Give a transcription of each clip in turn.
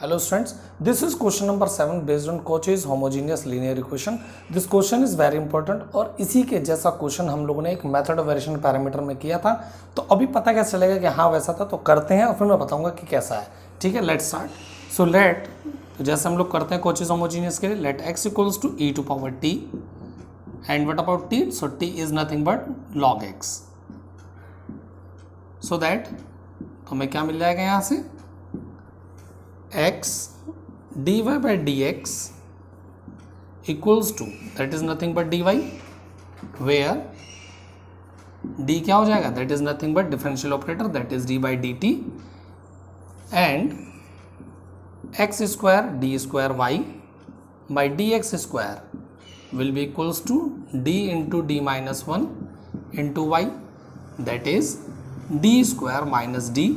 Hello students, this is question number 7 based on Cauchy's homogeneous linear equation. This question is very important और इसी के जैसा question हम लोगों ने एक मेथड ऑफ वेरिएशन पैरामीटर में किया था। तो अभी पता कैसे चलेगा कि हाँ वैसा था, तो करते हैं और फिर मैं बताऊंगा कि कैसा है। ठीक है, लेट स्टार्ट। सो लेट, तो जैसे हम लोग करते हैं Cauchy's होमोजेनियस के लिए, let x equals to e to power t and what about t? So t is nothing but log x। So that हमें क्या मिल जाएगा यहाँ से, x dy by dx equals to, that is nothing but dy, where d क्या हो जाएगा, that is nothing but differential operator, that is d by dt, and x square d square y by dx square will be equals to d into d minus 1 into y, that is d square minus d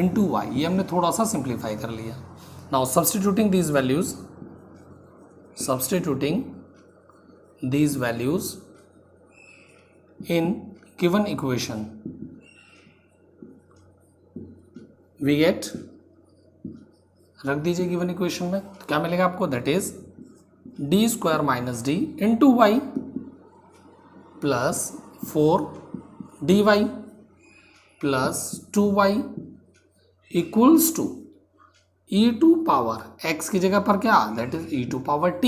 into y। ये हमने थोड़ा सा simplify कर लिया। Now substituting these values in given equation we get, रख दीजिए given equation में, तो क्या मिलेगा आपको, that is D square minus D into Y plus 4dy plus 2y equals to e to power x की जगह पर क्या, that is e to power t।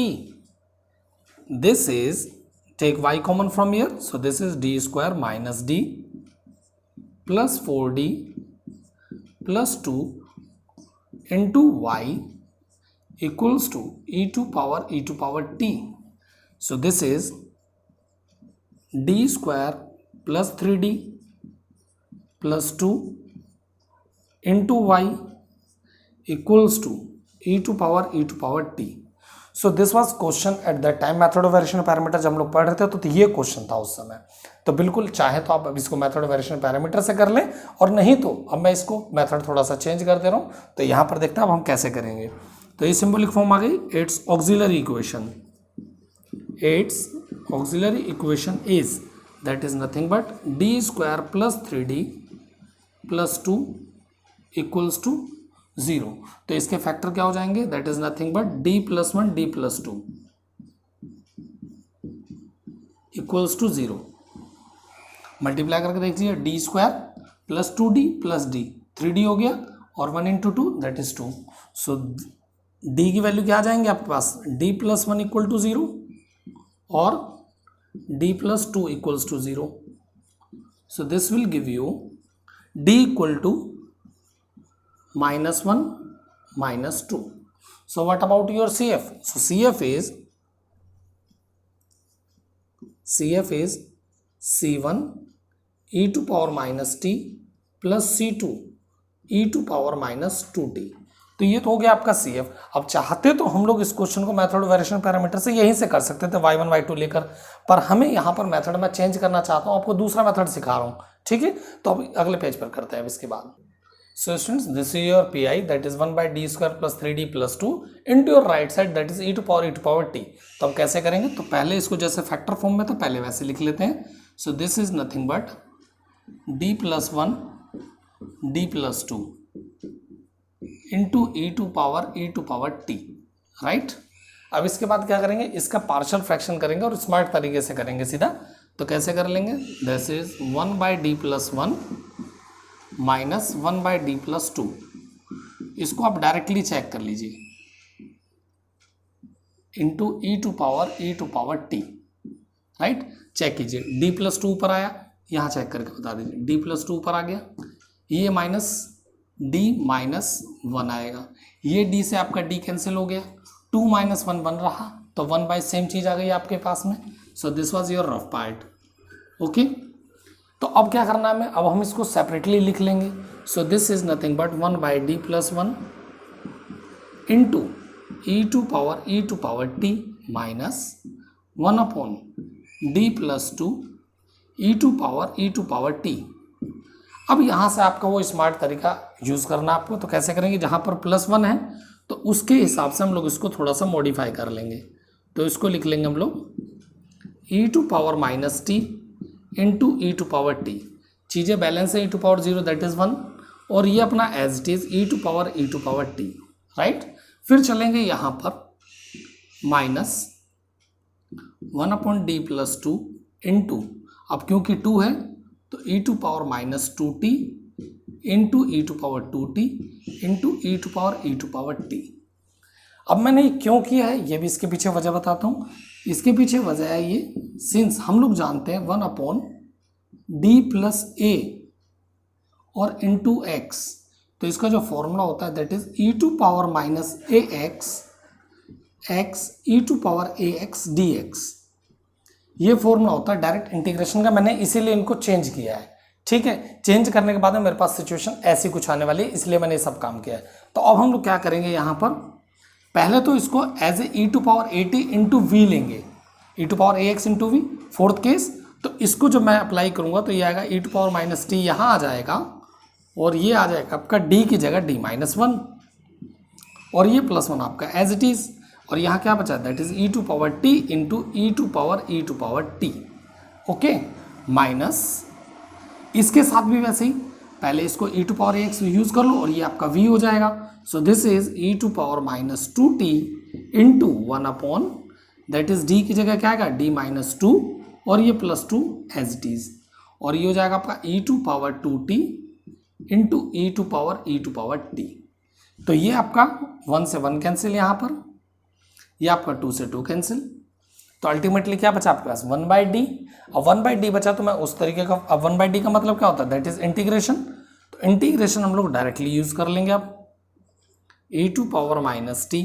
This is, take y common from here, so this is d square minus d plus 4d plus 2 into y equals to e to power t। So this is d square plus 3d plus 2 into y equals to e to power t। so this was question at that time, method of variation parameter जब हम लोग पढ़ रहे थे तो ये question था उस समय। तो बिल्कुल चाहे तो आप अब इसको मेथड ऑफ वेरिएशन पैरामीटर से कर लें, और नहीं तो अब मैं इसको मेथड थोड़ा सा चेंज कर दे रहा हूँ। तो यहाँ पर देखते हैं अब हम कैसे करेंगे। तो ये सिंबलिक फॉर्म आ गई, it's auxiliary equation is, that is nothing but D square plus 3d plus 2 equals to 0। तो इसके फैक्टर क्या हो जाएंगे, that is nothing but d plus 1 d plus 2 equals to 0। Multiply करके देखिए, d square plus 2d plus d, 3d हो गया, और 1 into 2 that is 2। So d की वैल्यू क्या आ जाएंगे आपके पास, d प्लस 1 इक्वल टू 0 और d plus 2 equals to 0। So this will give you d equal to minus 1 minus 2। so what about your CF? so CF is C1 e to power minus t plus C2 e to power minus 2t। तो ये तो हो गया आपका CF। अब चाहते तो हम लोग इस क्वेश्चन को मेथड ऑफ वेरिएशन पैरामीटर से यहीं से कर सकते थे, y1 y2 लेकर, पर हमें यहाँ पर मेथड में चेंज करना चाहता हूँ, आपको दूसरा मेथड सिखा रहा हूँ। ठीक है, तो अब अगले पेज पर करते हैं इसके बाद। So students, this is your pi, that is 1 by d square plus 3d plus 2 into your right side, that is e to power t। तो अब कैसे करेंगे, तो पहले इसको जैसे फैक्टर फॉर्म में तो पहले वैसे लिख लेते हैं। So this is nothing but d plus 1 d plus 2 into e to power t, right. अब इसके बाद क्या करेंगे, इसका पार्शियल फ्रैक्शन करेंगे और स्मार्ट तरीके से करेंगे सीधा। तो कैसे कर लेंगे, this is 1 by D plus 1 minus 1 by D plus 2। इसको आप डायरेक्टली चेक कर लीजिए, into E to power T, right. Check कीजिए, डी प्लस 2 ऊपर आया, यहाँ चेक करके बता दीजिए, डी प्लस 2 ऊपर आ गया, ये माइनस डी माइनस 1 आएगा, ये डी से आपका डी कैंसिल हो गया, 2 माइनस 1 बन रहा, तो 1 बाई सेम चीज़ आ गई आपके पास में। So this was your rough part. Okay, तो अब क्या करना है, अब हम इसको सेपरेटली लिख लेंगे। So this is nothing but 1 by D plus 1 into E to power t minus 1 upon d plus 2 e to power t. अब यहाँ से आपका वो स्मार्ट तरीका यूज़ करना आपको। तो कैसे करेंगे, जहाँ पर प्लस 1 है तो उसके हिसाब से हम लोग इसको थोड़ा सा मॉडिफाई कर लेंगे। तो इसको लिख लेंगे हम लोग e to power minus T into E to power T. चीज़ें बैलेंस है, e to power 0 that is 1, और ये अपना as it is e to power T, right. फिर चलेंगे यहाँ पर माइनस 1/d प्लस 2 इंटू, अब क्योंकि 2 है तो e to power minus 2t into E to power 2t into E to power t। अब मैंने ये क्यों किया है ये भी इसके पीछे वजह बताता हूँ। इसके पीछे वजह है ये, सिंस हम लोग जानते हैं 1/d प्लस a और इंटू x, तो इसका जो फॉर्मूला होता है that is e to power minus a x e to power a x d x. ये फॉर्मूला होता है डायरेक्ट इंटीग्रेशन का, मैंने इसीलिए इनको चेंज किया है। ठीक है, चेंज करने के बाद में मेरे पास सिचुएशन ऐसी कुछ आने वाली है, इसलिए मैंने ये सब काम किया है। तो अब हम लोग क्या करेंगे यहाँ पर, पहले तो इसको as a e to power a T into V लेंगे, e to power a X into V fourth case. तो इसको जब मैं अप्लाई करूँगा तो ये आएगा e to power minus T, यहाँ आ जाएगा और ये आ जाएगा आपका डी की जगह डी माइनस 1 और ये प्लस 1 आपका एज इट इज़। और यहाँ क्या बचा that is e to power T into E to power t. Okay, minus इसके साथ भी वैसे ही, पहले इसको e to power x use कर लो और ये आपका v हो जाएगा। So this is e to power minus 2t into 1 that is d की जगह क्या आएगा d माइनस 2 और ये प्लस 2 एज इट इज, और ये हो जाएगा आपका e to power 2t into E to power t। तो ये आपका 1 से 1 कैंसिल, यहाँ पर ये आपका 2 से 2 कैंसिल। तो अल्टीमेटली क्या बचा आपके पास 1/d। अब 1/d बचा तो मैं उस तरीके का, अब 1/d का मतलब क्या होता है दैट इज इंटीग्रेशन। तो इंटीग्रेशन हम लोग डायरेक्टली यूज कर लेंगे अब e to power minus t,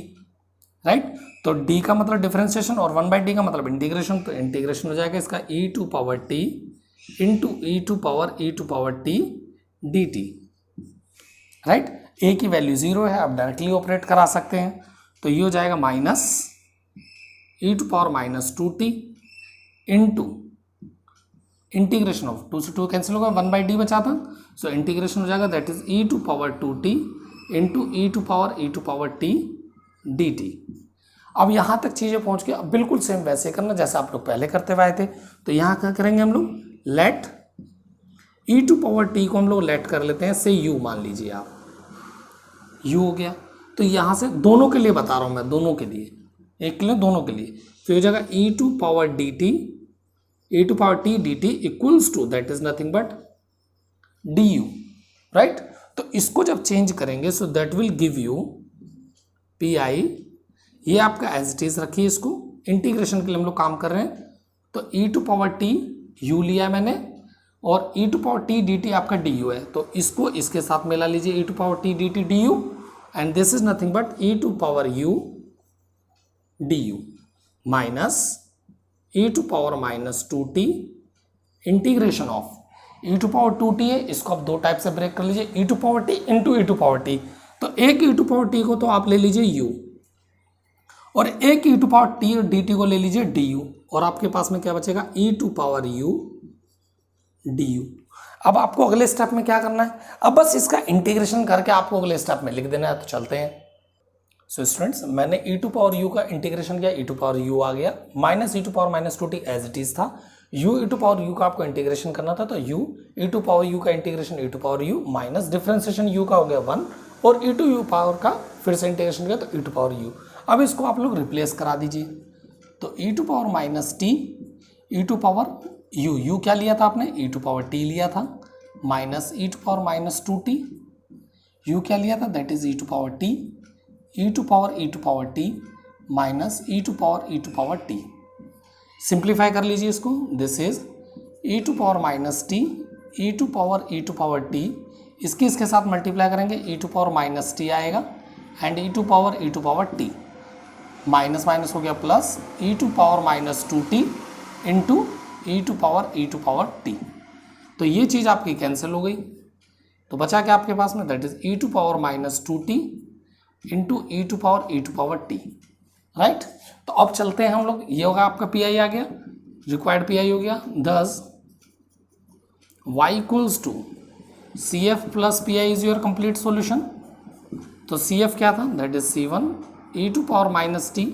right. तो d का मतलब डिफरेंशिएशन और 1/d का मतलब इंटीग्रेशन, तो इंटीग्रेशन हो जाएगा इसका e to power t into E to power t dt, right. a की वैल्यू 0 है, आप डायरेक्टली ऑपरेट करा सकते हैं। तो ये हो जाएगा minus e to power minus 2t into integration of 2 से 2 कैंसिल होगा, 1/d बचा था। सो इंटीग्रेशन हो जाएगा that is e to power 2t into E to power t dt। अब यहाँ तक चीज़ें पहुँच के अब बिल्कुल सेम वैसे करना जैसे आप लोग पहले करते हुए आए थे। तो यहाँ क्या करेंगे हम लोग, let e to power t को हम लोग लेट कर लेते हैं से u, मान लीजिए आप u हो गया। तो यहाँ से दोनों के लिए बता रहा हूँ मैं, दोनों के लिए, एक के लिए दोनों के लिए। फिर हो जाएगा e to power T D T equals to that is nothing but D U, right. तो इसको जब चेंज करेंगे so that will give you P I, ये आपका एज इट इज रखिए, इसको इंटीग्रेशन के लिए हम लोग काम कर रहे हैं। तो e to power T U लिया मैंने और e to power T D T आपका डी यू है, तो इसको इसके साथ मिला लीजिए e to power T D T D U, and this is nothing but e to power U D U minus e to power minus 2t integration of e to power 2t है, इसको आप दो type से break कर लीजिए, e to power T into E to power T. तो एक ई to power T को तो आप ले लीजिए u और एक ई टू पावर टी और डी टी को ले लीजिए डी यू, और आपके पास में क्या बचेगा e to power U D U. अब आपको अगले स्टेप में क्या करना है, अब बस इसका इंटीग्रेशन करके आपको अगले स्टेप में लिख देना है। तो चलते हैं। सो स्टूडेंट्स, मैंने ई टू पावर यू का इंटीग्रेशन किया, ई टू पावर यू आ गया, minus e to power minus 2t as it is था। U e to power U का आपको इंटीग्रेशन करना था, तो U e to power U का integration e to power U minus differentiation U का हो गया 1 और ई टू यू पावर का फिर से इंटीग्रेशन किया तो ई टू पावर यू। अब इसको आप लोग रिप्लेस करा दीजिए। तो e to power minus T e to power U, U क्या लिया था आपने ई टू पावर टी लिया था, minus e to power minus 2t, u क्या लिया था that is e to power t e to power t minus e to power t. Simplify कर लीजिए इसको, this is e to power minus T e to power t, इसके साथ multiply करेंगे e to power minus t आएगा and e to power t, minus minus हो गया plus e to power minus 2t into E to power T. तो ये चीज़ आपकी cancel हो गई, तो बचा क्या आपके पास में that is e to power minus 2t into E to power T, right. तो अब चलते हैं हम लोग, ये होगा आपका पी आई आ गया, रिक्वायर्ड पी आई हो गया, thus y equals to c f plus p i is your complete solution. तो सी एफ क्या था that is C1 e to power minus t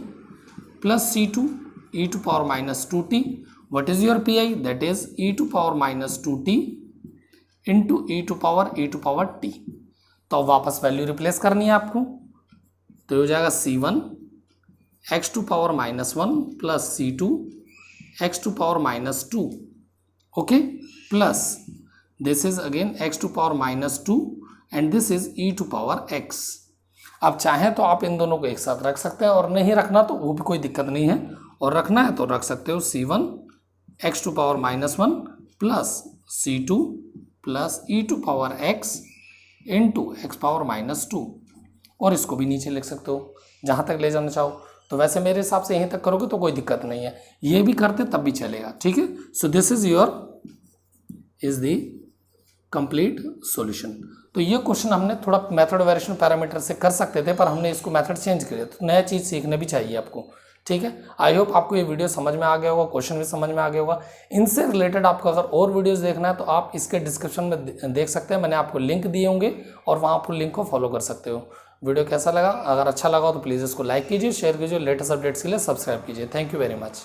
plus C2 e to power minus 2t। What is your p i that is e to power minus 2t into E to power T. तो वापस value replace करनी है आपको, तो ये हो जाएगा C1 x to power -1 plus C2 x to power -2, okay, plus this is again x to power -2 and this is e to power x। अब चाहें तो आप इन दोनों को एक साथ रख सकते हैं और नहीं रखना तो वो भी कोई दिक्कत नहीं है, और रखना है तो रख सकते हो C1 x to power -1 plus C2 plus e to power x into x power -2, और इसको भी नीचे लिख सकते हो जहाँ तक ले जाना चाहो। तो वैसे मेरे हिसाब से यहीं तक करोगे तो कोई दिक्कत नहीं है, ये भी करते तब भी चलेगा, ठीक है। सो this is the complete solution. तो ये क्वेश्चन हमने थोड़ा मेथड वेरिएशन पैरामीटर से कर सकते थे, पर हमने इसको मेथड चेंज कर दिया, तो नया चीज़ सीखने भी चाहिए आपको, ठीक है। आई होप आपको ये वीडियो समझ में आ गया होगा, क्वेश्चन भी समझ में आ गया होगा। इनसे रिलेटेड आपको अगर और वीडियोस देखना है तो आप इसके डिस्क्रिप्शन में देख सकते हैं, मैंने आपको लिंक दिए होंगे और वहाँ आप लिंक को फॉलो कर सकते हो। वीडियो कैसा लगा? अगर अच्छा लगा हो तो प्लीज़ इसको लाइक कीजिए, शेयर कीजिए, लेटेस्ट अपडेट्स के लिए सब्सक्राइब कीजिए। Thank you very much.